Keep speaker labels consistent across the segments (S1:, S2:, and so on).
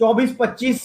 S1: 24-25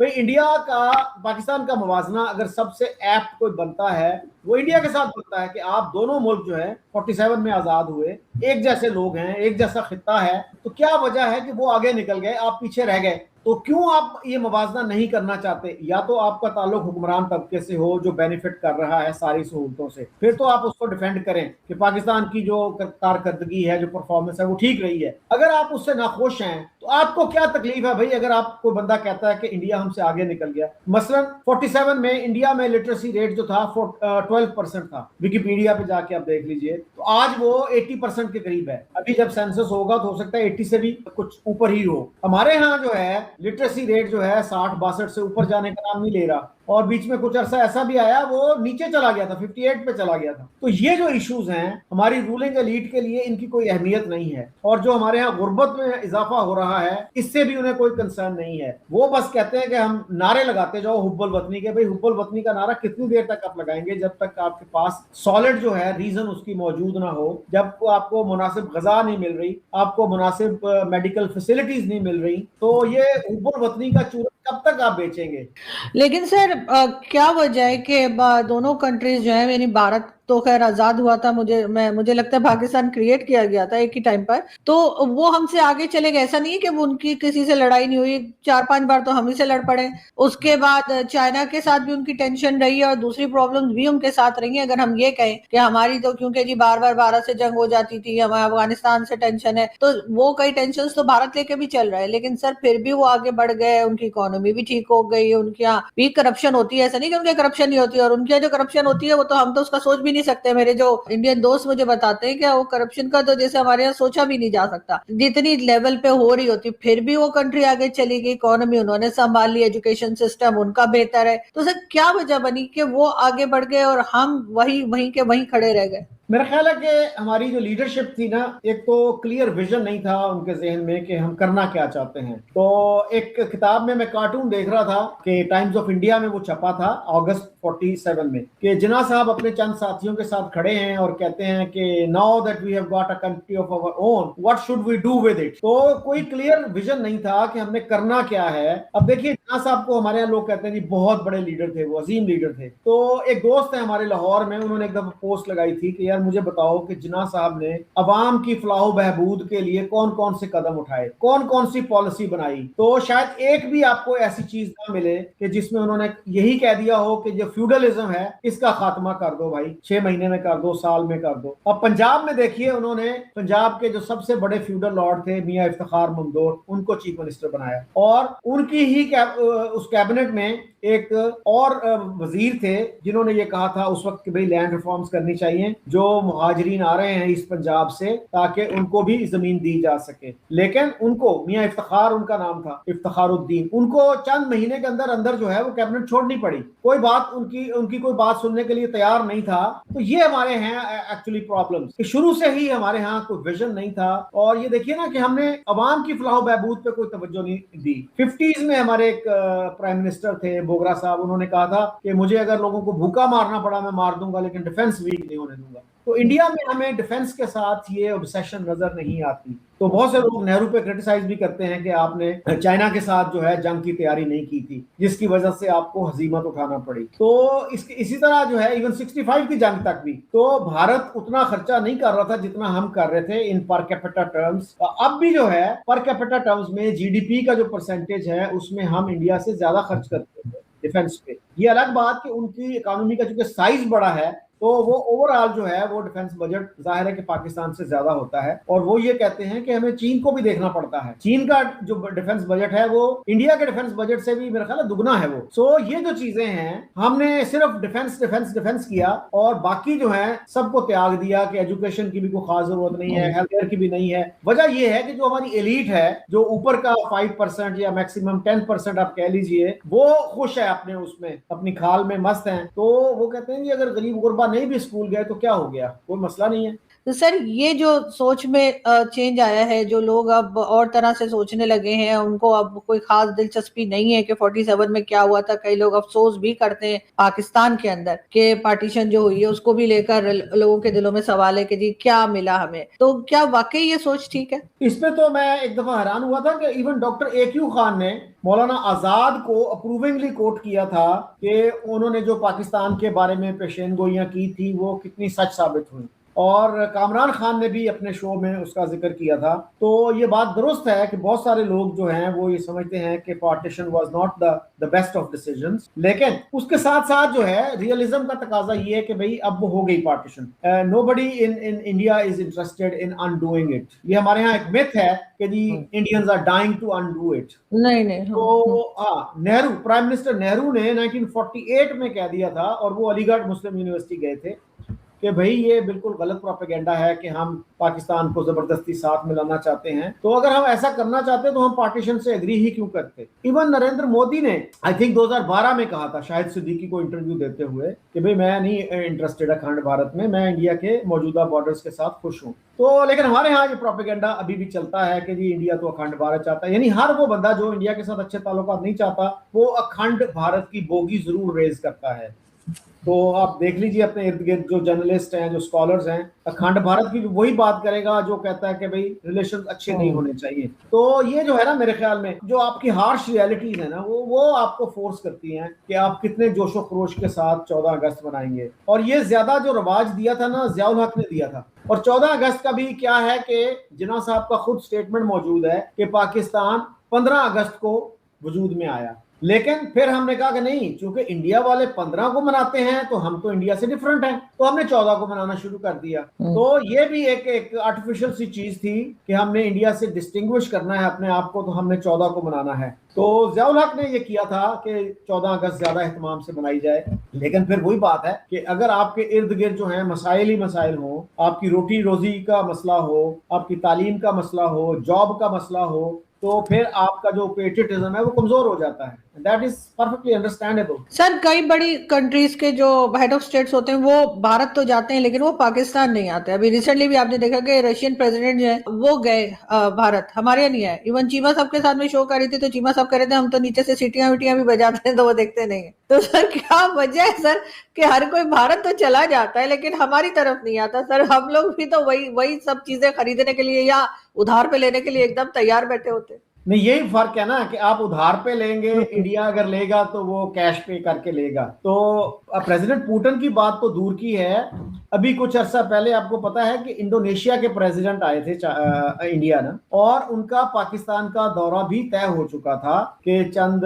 S1: بھائی انڈیا کا پاکستان کا موازنہ اگر سب سے ایپٹ کوئی بنتا ہے وہ انڈیا کے ساتھ بنتا ہے کہ آپ دونوں ملک جو ہے 47 میں آزاد ہوئے, ایک جیسے لوگ ہیں, ایک جیسا خطہ ہے, تو کیا وجہ ہے کہ وہ آگے نکل گئے, آپ پیچھے رہ گئے؟ تو کیوں آپ یہ موازنہ نہیں کرنا چاہتے؟ یا تو آپ کا تعلق حکمران طبقے سے ہو جو بینیفٹ کر رہا ہے ساری سہولتوں سے, پھر تو آپ اس کو ڈیفینڈ کریں کہ پاکستان کی جو کارکردگی ہے, جو پرفارمنس ہے وہ ٹھیک رہی ہے. اگر آپ اس سے ناخوش ہیں تو آپ کو کیا تکلیف ہے بھائی اگر آپ کو بندہ کہتا ہے کہ انڈیا ہم سے آگے نکل گیا؟ مثلا 47 میں انڈیا میں لٹریسی ریٹ جو تھا 12% تھا, ویکیپیڈیا پہ جا کے آپ دیکھ لیجئے, تو آج وہ 80% کے قریب ہے. ابھی جب سینسس ہوگا تو ہو سکتا ہے 80 سے بھی کچھ اوپر ہی ہو. ہمارے ہاں جو ہے لٹریسی ریٹ جو ہے 60-62 سے اوپر جانے کا نام نہیں لے رہا, اور بیچ میں کچھ عرصہ ایسا بھی آیا وہ نیچے چلا گیا تھا, 58 پہ چلا گیا تھا. تو یہ جو ایشوز ہیں ہماری رولنگ ایلیٹ کے لیے ان کی کوئی اہمیت نہیں ہے, اور جو ہمارے ہاں غربت میں اضافہ ہو رہا ہے اس سے بھی انہیں کوئی کنسرن نہیں ہے. وہ بس کہتے ہیں کہ ہم نعرے لگاتے جاؤ حب الوطنی کے. بھائی حب الوطنی کا نعرہ کتنی دیر تک آپ لگائیں گے جب تک آپ کے پاس سالڈ جو ہے ریزن اس کی موجود نہ ہو, جب آپ کو مناسب غذا نہیں مل رہی, آپ کو مناسب میڈیکل فیسلٹیز نہیں مل رہی, تو یہ حب الوطنی کا چورا کب تک آپ بیچیں گے؟
S2: لیکن سر کیا وجہ ہے کہ دونوں کنٹریز جو ہیں, یعنی بھارت تو خیر آزاد ہوا تھا, مجھے لگتا ہے پاکستان کریٹ کیا گیا تھا ایک ہی ٹائم پر, تو وہ ہم سے آگے چلے گئے. ایسا نہیں ہے کہ ان کی کسی سے لڑائی نہیں ہوئی, 4-5 بار تو ہم ہی سے لڑ پڑے. اس کے بعد چائنا کے ساتھ بھی ان کی ٹینشن رہی ہے, اور دوسری پرابلمز بھی ان کے ساتھ رہی ہیں. اگر ہم یہ کہیں کہ ہماری تو کیونکہ جی بار بار بھارت سے جنگ ہو جاتی تھی, ہمیں افغانستان سے ٹینشن ہے, تو وہ کئی ٹینشنز تو بھارت لے کے بھی چل رہا ہے. لیکن سر پھر بھی وہ آگے بڑھ گئے, ان کی اکانومی بھی ٹھیک ہو گئی, ان کے یہاں بھی کرپشن ہوتی ہے. ایسا نہیں کہ ان کے کرپشن نہیں ہوتی ہے, اور ان کے جو کرپشن ہوتی ہے وہ تو ہم تو اس کا سوچ بھی نہیں سکتے. میرے جو انڈین دوست مجھے بتاتے ہیں کہ وہ کرپشن کا تو جیسے ہمارے یہاں سوچا بھی نہیں جا سکتا, جتنی لیول پہ ہو رہی ہوتی. پھر بھی وہ کنٹری آگے چلی گئی, اکانومی انہوں نے سنبھال لی, ایجوکیشن سسٹم ان کا بہتر ہے. تو سر کیا وجہ بنی کہ وہ آگے بڑھ گئے اور ہم وہیں کے وہیں کھڑے رہ گئے؟
S1: میرا خیال ہے کہ ہماری جو لیڈرشپ تھی نا, ایک تو کلیئر ویژن نہیں تھا ان کے ذہن میں کہ ہم کرنا کیا چاہتے ہیں. تو ایک کتاب میں کارٹون دیکھ رہا تھا کہ ٹائمز آف انڈیا میں وہ چھپا تھا اگست 47 میں, کہ جناح صاحب اپنے چند ساتھیوں کے ساتھ کھڑے ہیں اور کہتے ہیں کہ now that we have got a country of our own, what should we do with it. تو کوئی کلیئر ویژن نہیں تھا کہ ہم نے کرنا کیا ہے. اب دیکھیے جناح صاحب کو ہمارے یہاں لوگ کہتے ہیں جی بہت بڑے لیڈر تھے, وہ عظیم لیڈر تھے. تو ایک دوست ہے ہمارے لاہور میں, انہوں نے ایک دفعہ پوسٹ لگائی تھی کہ مجھے بتاؤ کہ جناح صاحب نے عوام کی فلاح و بہبود کے لیے کون کون سے قدم اٹھائے, کون کون سی پالیسی بنائی. تو شاید ایک بھی آپ کو ایسی چیز نہ ملے کہ جس میں انہوں نے یہی کہہ دیا ہو کہ جو فیوڈلزم ہے اس کا خاتمہ کر دو بھائی, 6 مہینے میں کر دو, سال میں کر دو. اب پنجاب میں دیکھیے, انہوں نے پنجاب کے جو سب سے بڑے فیوڈل لارڈ تھے میاں افتخار ممدوح, ان کو چیف منسٹر بنایا, اور ان کی ہی اس کیبنٹ میں ایک اور وزیر تھے جنہوں نے یہ کہا تھا اس وقت کہ بھئی لینڈ ریفارمز کرنی چاہیے, جو مہاجرین آ رہے ہیں اس پنجاب سے, تاکہ ان کو بھی زمین دی جا سکے. لیکن ان کو میاں افتخار, ان کا نام تھا افتخار الدین, ان کو چند مہینے کے اندر جو ہے وہ کیبنٹ چھوڑنی پڑی. کوئی بات ان کی کوئی بات سننے کے لیے تیار نہیں تھا. تو یہ ہمارے ہیں ایکچولی پرابلمز, کہ شروع سے ہی ہمارے ہاں کوئی ویژن نہیں تھا. اور یہ دیکھیے نا کہ ہم نے عوام کی فلاح و بہبود پہ کوئی توجہ نہیں دی. 50s میں ہمارے ایک پرائم منسٹر تھے بوگرا صاحب, انہوں نے کہا تھا کہ مجھے اگر لوگوں کو بھوکا مارنا پڑا میں مار دوں گا, لیکن ڈیفنس ویک نہیں ہونے دوں گا. تو انڈیا میں ہمیں ڈیفنس کے ساتھ یہ obsession نظر نہیں آتی. تو بہت سے لوگ نہرو پہ کرٹیسائز بھی کرتے ہیں کہ آپ نے چائنا کے ساتھ جو ہے جنگ کی تیاری نہیں کی تھی, جس کی وجہ سے آپ کو ہزیمت اٹھانا پڑی. تو اسی طرح جو ہے ایون 65 کی جنگ تک بھی تو بھارت اتنا خرچہ نہیں کر رہا تھا جتنا ہم کر رہے تھے ان پر کیپٹا ٹرمز. اب بھی جو ہے پر کیپٹا ٹرمز میں جی ڈی پی کا جو پرسنٹیج ہے اس میں ہم انڈیا سے زیادہ خرچ کرتے ہیں ڈیفنس پہ. یہ الگ بات کہ ان کی اکانومی کا چونکہ سائز بڑا ہے تو وہ اوور آل جو ہے وہ ڈیفنس بجٹ ظاہر ہے کہ پاکستان سے زیادہ ہوتا ہے. اور وہ یہ کہتے ہیں کہ ہمیں چین کو بھی دیکھنا پڑتا ہے, چین کا جو ڈیفنس بجٹ ہے وہ انڈیا کے ڈیفنس بجٹ سے بھی میرا خیال ہے دگنا ہے وہ. سو یہ جو چیزیں ہیں, ہم نے صرف ڈیفنس کیا اور باقی جو ہے سب کو تیاگ دیا کہ ایجوکیشن کی بھی کوئی خاص ضرورت نہیں ہے, ہیلتھ کیئر کی بھی نہیں ہے. وجہ یہ ہے کہ جو ہماری ایلیٹ ہے, جو اوپر کا 5% یا میکسیمم 10% آپ کہہ لیجئے, وہ خوش ہے اپنے اس میں, اپنی کھال میں مست ہیں. تو وہ کہتے ہیں کہ اگر غریب غربا نہیں بھی اسکول گئے تو کیا ہو گیا, کوئی مسئلہ نہیں ہے.
S2: تو سر یہ جو سوچ میں چینج آیا ہے، جو لوگ اب اور طرح سے سوچنے لگے ہیں، ان کو اب کوئی خاص دلچسپی نہیں ہے کہ 47 میں کیا ہوا تھا. کئی لوگ افسوس بھی کرتے ہیں پاکستان کے اندر کہ پارٹیشن جو ہوئی ہے اس کو بھی لے کر لوگوں کے دلوں میں سوال ہے کہ جی کیا ملا ہمیں. تو کیا واقعی یہ سوچ ٹھیک ہے؟
S1: اس پہ تو میں ایک دفعہ حیران ہوا تھا کہ ایون ڈاکٹر اے.کیو خان نے مولانا آزاد کو اپروونگلی کوٹ کیا تھا کہ انہوں نے جو پاکستان کے بارے میں پیشین گوئیاں کی تھی وہ کتنی سچ ثابت ہوئی، اور کامران خان نے بھی اپنے شو میں اس کا ذکر کیا تھا. تو یہ بات درست ہے کہ بہت سارے لوگ جو ہیں وہ یہ سمجھتے ہیں کہ partition was not the best of decisions, لیکن اس کے ساتھ ساتھ جو ہے ریئلزم کا تقاضا یہ ہے کہ بھئی اب وہ ہو گئی partition. nobody in India is interested in undoing it. یہ ہمارے ہاں ایک myth ہے کہ جی Indians are dying to undo it.
S2: نہیں.
S1: تو نہرو، پرائم منسٹر نہرو نے 1948 میں کہہ دیا تھا، اور وہ علی گڑھ مسلم یونیورسٹی گئے تھے، کہ بھئی یہ بالکل غلط پروپیگنڈا ہے کہ ہم پاکستان کو زبردستی ساتھ ملانا چاہتے ہیں. تو اگر ہم ایسا کرنا چاہتے تو ہم پارٹیشن سے اگری ہی کیوں کرتے. ایون نریندر مودی نے آئی تھنک 2012 میں کہا تھا شاہد صدیقی کو انٹرویو دیتے ہوئے کہ بھئی میں نہیں انٹرسٹڈ اکھنڈ بھارت میں انڈیا کے موجودہ بارڈرز کے ساتھ خوش ہوں. تو لیکن ہمارے ہاں یہ پروپیگنڈا ابھی بھی چلتا ہے کہ جی انڈیا تو اکھنڈ بھارت چاہتا ہے. یعنی ہر وہ بندہ جو انڈیا کے ساتھ اچھے تعلقات نہیں چاہتا وہ اکھنڈ بھارت کی بوگی ضرور ریز کرتا ہے. تو آپ دیکھ لیجیے اپنے ارد گرد جو جرنلسٹ ہیں، جو اسکالرز ہیں، اکھنڈ بھارت کی وہی بات کرے گا جو کہتا ہے کہ بھئی ریلیشن اچھے نہیں ہونے چاہیے. تو یہ جو ہے نا میرے خیال میں جو آپ کی ہارش ریالٹیز ہیں نا وہ آپ کو فورس کرتی ہیں کہ آپ کتنے جوش و خروش کے ساتھ 14 اگست منائیں گے. اور یہ زیادہ جو رواج دیا تھا نا ضیاء الحق نے دیا تھا. اور 14 اگست کا بھی کیا ہے کہ جناح صاحب کا خود سٹیٹمنٹ موجود ہے کہ پاکستان 15 اگست کو وجود میں آیا. لیکن پھر ہم نے کہا کہ نہیں، چونکہ انڈیا والے 15 کو مناتے ہیں تو ہم تو انڈیا سے ڈیفرنٹ ہیں، تو ہم نے 14 کو منانا شروع کر دیا. تو یہ بھی ایک آرٹیفیشل سی چیز تھی کہ ہم نے انڈیا سے ڈسٹنگوش کرنا ہے اپنے آپ کو، تو ہم نے 14 کو منانا ہے. تو ضیاء الحق نے یہ کیا تھا کہ 14 اگست زیادہ اہتمام سے منائی جائے. لیکن پھر وہی بات ہے کہ اگر آپ کے ارد گرد جو ہیں مسائل ہی مسائل ہوں، آپ کی روٹی روزی کا مسئلہ ہو، آپ کی تعلیم کا مسئلہ ہو، جاب کا مسئلہ ہو، تو پھر آپ کا جو پیٹریٹزم ہے وہ کمزور ہو جاتا ہے. That is perfectly understandable.
S2: سر کئی بڑی کنٹریز کے جو ہیڈ آف اسٹیٹس ہوتے ہیں وہ بھارت تو جاتے ہیں لیکن وہ پاکستان نہیں آتے. ابھی ریسنٹلی بھی آپ نے دیکھا کہ رشین پریزیڈنٹ جو ہے وہ گئے بھارت، ہمارے یہاں نہیں آئے. ایون چیما صاحب کے ساتھ میں شو کر رہی تھی تو چیما صاحب کہہ رہے تھے ہم تو نیچے سے سیٹیاں ویٹیاں بھی بجاتے ہیں تو وہ دیکھتے نہیں ہیں. تو سر کیا وجہ ہے سر کہ ہر کوئی بھارت تو چلا جاتا ہے لیکن ہماری طرف نہیں آتا؟ سر ہم لوگ بھی تو وہی سب چیزیں خریدنے کے لیے یا ادھار پہ لینے کے لیے ایک دم تیار بیٹھے ہوتے.
S1: نہیں، یہی فرق ہے نا کہ آپ ادھار پہ لیں گے، انڈیا اگر لے گا تو وہ کیش پے کر کے لے گا. تو پریزیڈنٹ پوٹن کی بات تو دور کی ہے، ابھی کچھ عرصہ پہلے آپ کو پتا ہے کہ انڈونیشیا کے پریزیڈنٹ آئے تھے انڈیا نا، اور ان کا پاکستان کا دورہ بھی طے ہو چکا تھا کہ چند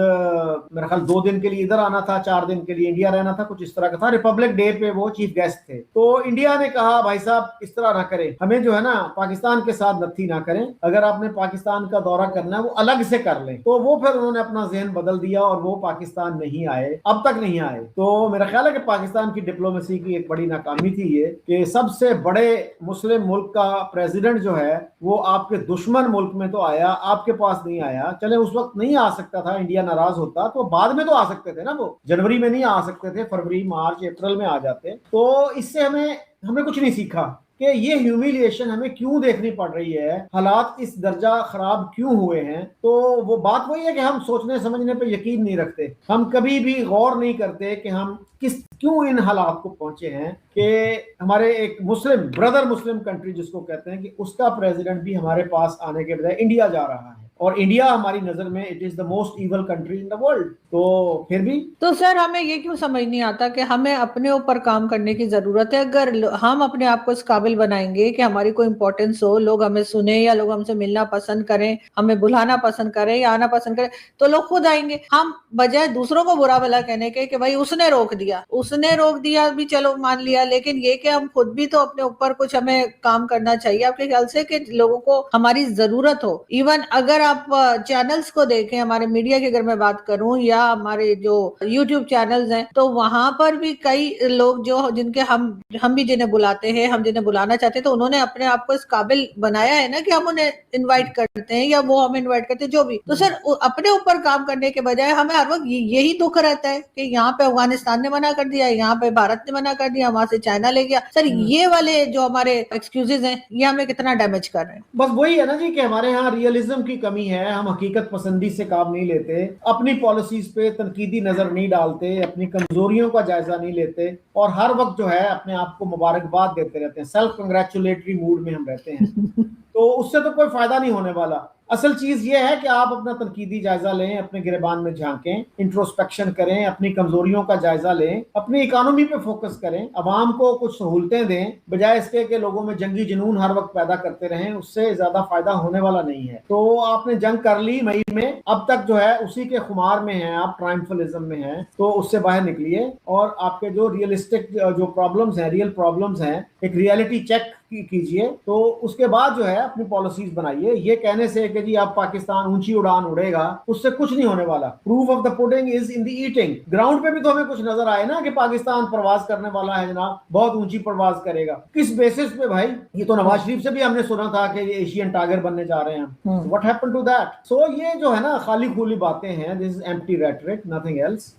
S1: میرے خیال 2 دن کے لیے ادھر آنا تھا، 4 دن کے لیے انڈیا رہنا تھا، کچھ اس طرح کا تھا. ریپبلک ڈے پہ وہ چیف گیسٹ تھے. تو انڈیا نے کہا بھائی صاحب اس طرح نہ کریں، ہمیں جو ہے نا پاکستان کے ساتھ نتھی نہ کریں، اگر آپ نے پاکستان کا دورہ کرنا ہے وہ الگ سے کر لیں. تو وہ پھر انہوں نے اپنا ذہن بدل دیا اور وہ پاکستان نہیں آئے، اب تک نہیں آئے. تو میرا خیال ہے کہ پاکستان کی ڈپلومیسی کی ایک بڑی ناکامی تھی یہ کہ سب سے بڑے مسلم ملک کا پریزیڈنٹ جو ہے وہ آپ کے دشمن ملک میں تو آیا، آپ کے پاس نہیں آیا. چلے اس وقت نہیں آ سکتا تھا، انڈیا ناراض ہوتا تو بعد میں تو آ سکتے تھے نا، وہ جنوری میں نہیں آ سکتے تھے، فروری مارچ اپریل میں آ جاتے. تو اس سے ہمیں کچھ نہیں سیکھا کہ یہ ہیومیلیشن ہمیں کیوں دیکھنی پڑ رہی ہے، حالات اس درجہ خراب کیوں ہوئے ہیں. تو وہ بات وہی ہے کہ ہم سوچنے سمجھنے پہ یقین نہیں رکھتے، ہم کبھی بھی غور نہیں کرتے کہ ہم کیوں ان حالات کو پہنچے ہیں کہ ہمارے ایک مسلم بردر مسلم کنٹری جس کو کہتے ہیں کہ اس کا پریزیڈنٹ بھی ہمارے پاس آنے کے بجائے انڈیا جا رہا ہے، اور انڈیا ہماری نظر میں it is the most evil country in the world. تو پھر بھی
S2: تو سر ہمیں یہ کیوں سمجھ نہیں آتا کہ ہمیں اپنے اوپر کام کرنے کی ضرورت ہے. اگر ہم اپنے آپ کو اس قابل بنائیں گے کہ ہماری کوئی امپورٹنس ہو، لوگ ہمیں سنیں یا لوگ ہم سے ملنا پسند کریں، ہمیں بلانا پسند کریں یا آنا پسند کریں، تو لوگ خود آئیں گے. ہم بجائے دوسروں کو برا بھلا کہنے کے کہ بھائی اس نے روک دیا بھی چلو مان لیا، لیکن یہ کہ ہم خود بھی تو اپنے اوپر کچھ ہمیں کام کرنا چاہیے. آپ کے خیال سے کہ لوگوں کو ہماری ضرورت ہو، ایون اگر آپ چینلز کو دیکھیں, ہمارے میڈیا کی اگر میں بات کروں یا ہمارے جو یوٹیوب چینلز ہیں, تو وہاں پر بھی کئی لوگ جو جن کے ہم بھی جنہیں بلاتے ہیں, ہم جنہیں بلانا چاہتے ہیں, تو انہوں نے اپنے آپ کو اس قابل بنایا ہے نا کہ ہم انہیں انوائٹ کرتے ہیں یا وہ ہمیں انوائٹ کرتے ہیں, جو بھی. تو سر اپنے اوپر کام کرنے کے بجائے ہمیں ہر وقت یہی دکھ رہتا ہے کہ یہاں پہ افغانستان نے منع کر دیا, یہاں پہ بھارت نے منع کر دیا, وہاں سے چائنا لے گیا. سر یہ والے جو ہمارے ایکسکیوزز ہیں یہ ہمیں کتنا ڈیمیج کر رہے ہیں.
S1: بس وہی ہے نا جی کہ ہمارے ہاں ریئلزم کی کمی ہے, ہم حقیقت پسندی سے کام نہیں لیتے, اپنی پالیسیز پہ تنقیدی نظر نہیں ڈالتے, اپنی کمزوریوں کا جائزہ نہیں لیتے, اور ہر وقت جو ہے اپنے آپ کو مبارکباد دیتے رہتے ہیں, سیلف کنگریچولیٹری موڈ میں ہم رہتے ہیں. تو اس سے تو کوئی فائدہ نہیں ہونے والا. اصل چیز یہ ہے کہ آپ اپنا تنقیدی جائزہ لیں, اپنے گریبان میں جھانکیں, انٹروسپیکشن کریں, اپنی کمزوریوں کا جائزہ لیں, اپنی اکانومی پہ فوکس کریں, عوام کو کچھ سہولتیں دیں, بجائے اس کے کہ لوگوں میں جنگی جنون ہر وقت پیدا کرتے رہیں. اس سے زیادہ فائدہ ہونے والا نہیں ہے. تو آپ نے جنگ کر لی مئی میں, اب تک جو ہے اسی کے خمار میں ہیں آپ, ٹرائمفلزم میں ہیں, تو اس سے باہر نکلیے اور آپ کے جو ریئلسٹک جو پرابلمز ہیں, ریئل پرابلمز ہیں, ایک ریئلٹی چیک کیجئے. تو اس کے بعد جو ہے اپنی پالیسیز بنائیے. یہ کہنے سے کہ جی اب پاکستان اونچی اڑان اڑے گا, اس سے کچھ نہیں ہونے والا. Proof of the putting is in the eating. Ground پہ بھی تو ہمیں کچھ نظر آئے نا کہ پاکستان پرواز کرنے والا ہے جناب, بہت اونچی پرواز کرے گا. کس بیسس پہ بھائی؟ یہ تو نواز شریف سے بھی ہم نے سنا تھا کہ یہ ایشین ٹائگر بننے جا رہے ہیں. What happen to that? So یہ جو ہے نا خالی کھولی باتیں ہیں, this is empty rhetoric, nothing else.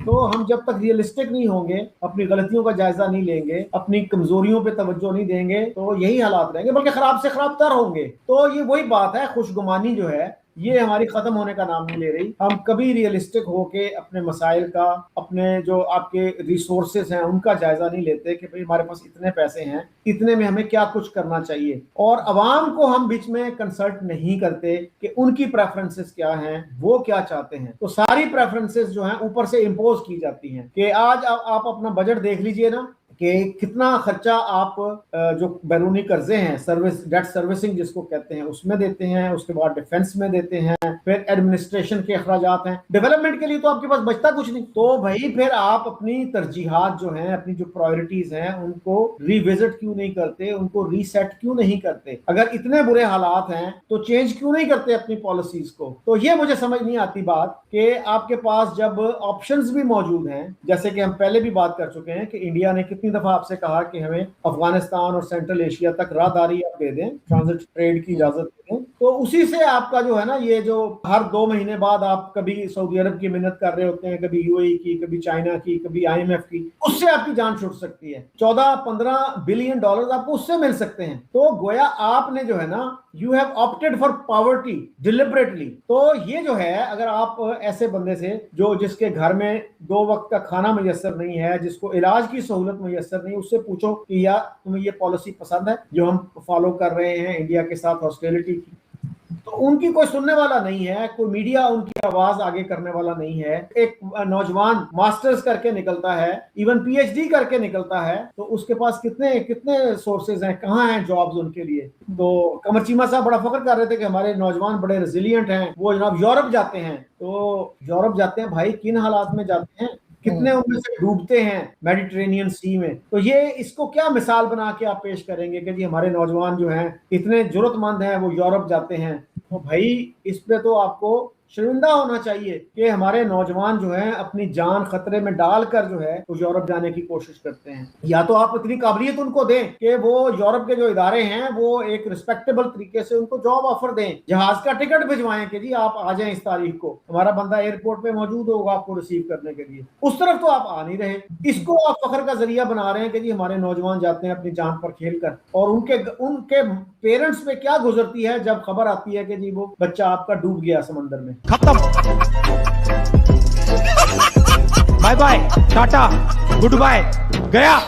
S1: تو ہم جب تک ریئلسٹک نہیں ہوں گے, اپنی غلطیوں کا جائزہ نہیں لیں گے, اپنی کمزوریوں پہ توجہ نہیں دیں گے, تو یہی حالات رہیں گے, بلکہ خراب سے خراب تر ہوں گے. تو یہ وہی بات ہے, خوشگمانی جو ہے یہ ہماری ختم ہونے کا نام نہیں لے رہی. ہم کبھی ریئلسٹک ہو کے اپنے مسائل کا, اپنے جو آپ کے ریسورسز ہیں ان کا جائزہ نہیں لیتے کہ بھئی ہمارے پاس اتنے پیسے ہیں, اتنے میں ہمیں کیا کچھ کرنا چاہیے. اور عوام کو ہم بیچ میں کنسلٹ نہیں کرتے کہ ان کی پریفرنسز کیا ہیں, وہ کیا چاہتے ہیں. تو ساری پریفرنسز جو ہیں اوپر سے امپوز کی جاتی ہیں کہ آج آپ اپنا بجٹ دیکھ لیجئے نا کہ کتنا خرچہ آپ جو بیرونی قرضے ہیں, سروس ڈیٹ سروسنگ جس کو کہتے ہیں, اس میں دیتے ہیں, اس کے بعد ڈیفنس میں دیتے ہیں, پھر ایڈمنسٹریشن کے اخراجات ہیں, ڈیولپمنٹ کے لیے تو آپ کے پاس بچتا کچھ نہیں. تو بھائی پھر آپ اپنی ترجیحات جو ہیں, اپنی جو پرائورٹیز ہیں, ان کو ری وزٹ کیوں نہیں کرتے, ان کو ری سیٹ کیوں نہیں کرتے؟ اگر اتنے برے حالات ہیں تو چینج کیوں نہیں کرتے اپنی پالیسیز کو؟ تو یہ مجھے سمجھ نہیں آتی بات کہ آپ کے پاس جب آپشنز بھی موجود ہیں, جیسے کہ ہم پہلے بھی بات کر چکے ہیں کہ انڈیا نے کتنی دفعہ آپ سے کہا کہ ہمیں افغانستان اور سینٹرل ایشیا تک راہداری آپ دے دیں, ٹرانزٹ ٹریڈ کی اجازت دے دیں. تو اسی سے آپ کا جو ہے نا یہ جو ہر 2 مہینے بعد آپ کبھی سعودی عرب کی منت کر رہے ہوتے ہیں, کبھی یو اے کبھی چائنا کی, کبھی IMF کی, اس سے آپ کی جان چھوٹ سکتی ہے. 14-15 بلین ڈالرز آپ کو اس سے مل سکتے ہیں. تو گویا آپ نے جو ہے نا you have opted for poverty deliberately. تو یہ جو ہے اگر آپ ایسے بندے سے جس کے گھر میں 2 وقت کا کھانا میسر نہیں ہے, جس کو علاج کی سہولت میسر نہیں, اس سے پوچھو کہ یا تمہیں یہ پالیسی پسند ہے جو ہم فالو کر رہے ہیں انڈیا کے ساتھ ہاسٹیلٹی کی, تو ان کی کوئی سننے والا نہیں ہے, کوئی میڈیا ان کی آواز آگے کرنے والا نہیں ہے. ایک نوجوان ماسٹرز کر کے نکلتا ہے, ایون PhD کر کے نکلتا ہے, تو اس کے پاس کتنے سورسز ہیں, کہاں ہیں جابز ان کے لیے. تو قمر چیمہ صاحب بڑا فخر کر رہے تھے کہ ہمارے نوجوان بڑے ریزیلینٹ ہیں, وہ جناب یورپ جاتے ہیں. تو یورپ جاتے ہیں بھائی, کن حالات میں جاتے ہیں, کتنے ان میں سے ڈوبتے ہیں میڈیٹرینین سی میں. تو یہ اس کو کیا مثال بنا کے آپ پیش کریں گے کہ جی ہمارے نوجوان جو ہیں اتنے جرأت مند ہیں, وہ یورپ جاتے ہیں. تو بھائی اس پہ تو آپ کو شرمندہ ہونا چاہیے کہ ہمارے نوجوان جو ہیں اپنی جان خطرے میں ڈال کر جو ہے وہ یورپ جانے کی کوشش کرتے ہیں. یا تو آپ اتنی قابلیت ان کو دیں کہ وہ یورپ کے جو ادارے ہیں وہ ایک رسپیکٹیبل طریقے سے ان کو جاب آفر دیں, جہاز کا ٹکٹ بھجوائیں کہ جی آپ آ جائیں اس تاریخ کو, ہمارا بندہ ایئرپورٹ پہ موجود ہوگا آپ کو ریسیو کرنے کے لیے. اس طرف تو آپ آ نہیں رہے, اس کو آپ فخر کا ذریعہ بنا رہے ہیں کہ جی ہمارے نوجوان جاتے ہیں اپنی جان پر کھیل کر, اور ان کے پیرنٹس پہ کیا گزرتی ہے جب خبر آتی ہے کہ جی وہ بچہ آپ کا ڈوب گیا سمندر میں.
S3: ختم, bye bye, tata, goodbye, گیا.